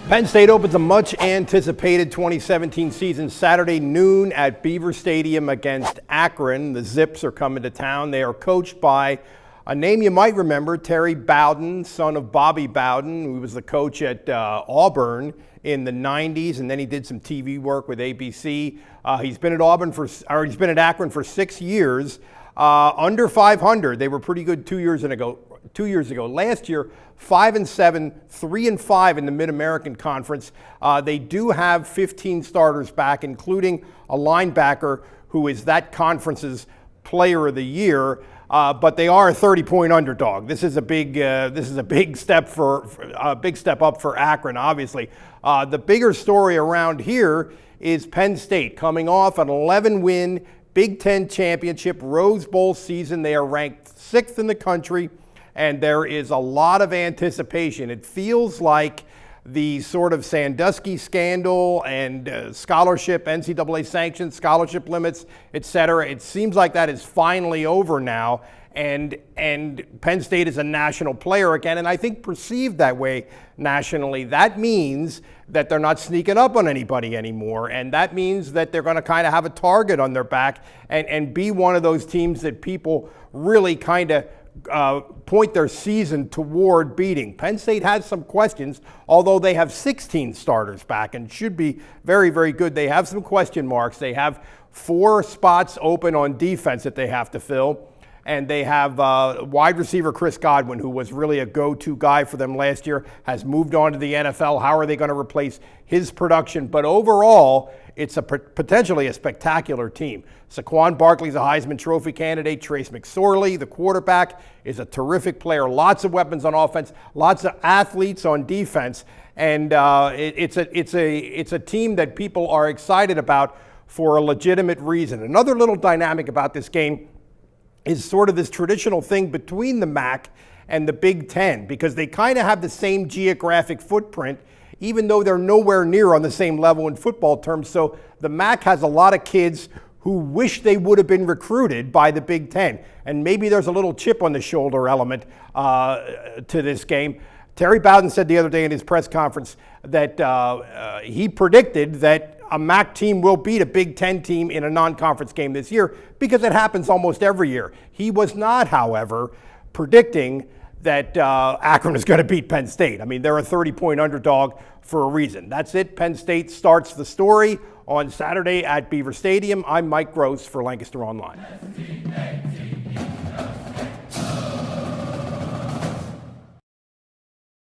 Penn State opens a much-anticipated 2017 season Saturday noon at Beaver Stadium against Akron. The Zips are coming to town. They are coached by a name you might remember, Terry Bowden, son of Bobby Bowden, who was the coach at Auburn in the 90s, and then he did some TV work with ABC. He's been at Akron for 6 years. Under 500. They were pretty good 2 years ago. Last year, 5-7, 3-5 in the Mid-American Conference. They do have 15 starters back, including a linebacker who is that conference's Player of the Year. But they are a 30-point underdog. This is a big step up for Akron. Obviously, the bigger story around here is Penn State coming off an 11-win Big Ten championship Rose Bowl season. They are ranked 6th in the country, and there is a lot of anticipation. It feels like the sort of Sandusky scandal and scholarship, NCAA sanctions, scholarship limits, etc. It seems like that is finally over now, and Penn State is a national player again, and I think perceived that way nationally. That means that they're not sneaking up on anybody anymore, and that means that they're going to kind of have a target on their back and be one of those teams that people really kind of point their season toward beating. Penn State has some questions, although they have 16 starters back and should be very, very good. They have some question marks. They have 4 spots open on defense that they have to fill. And they have wide receiver Chris Godwin, who was really a go-to guy for them last year, has moved on to the NFL. How are they going to replace his production? But overall, it's potentially a spectacular team. Saquon Barkley's a Heisman Trophy candidate. Trace McSorley, the quarterback, is a terrific player. Lots of weapons on offense, lots of athletes on defense, and it's a team that people are excited about for a legitimate reason. Another little dynamic about this game is sort of this traditional thing between the MAC and the Big Ten, because they kind of have the same geographic footprint, even though they're nowhere near on the same level in football terms. So the MAC has a lot of kids who wish they would have been recruited by the Big Ten. And maybe there's a little chip on the shoulder element to this game. Terry Bowden said the other day in his press conference that he predicted that a MAC team will beat a Big Ten team in a non-conference game this year, because it happens almost every year. He was not, however, predicting that Akron is going to beat Penn State. I mean, they're a 30-point underdog for a reason. That's it. Penn State starts the story on Saturday at Beaver Stadium. I'm Mike Gross for Lancaster Online.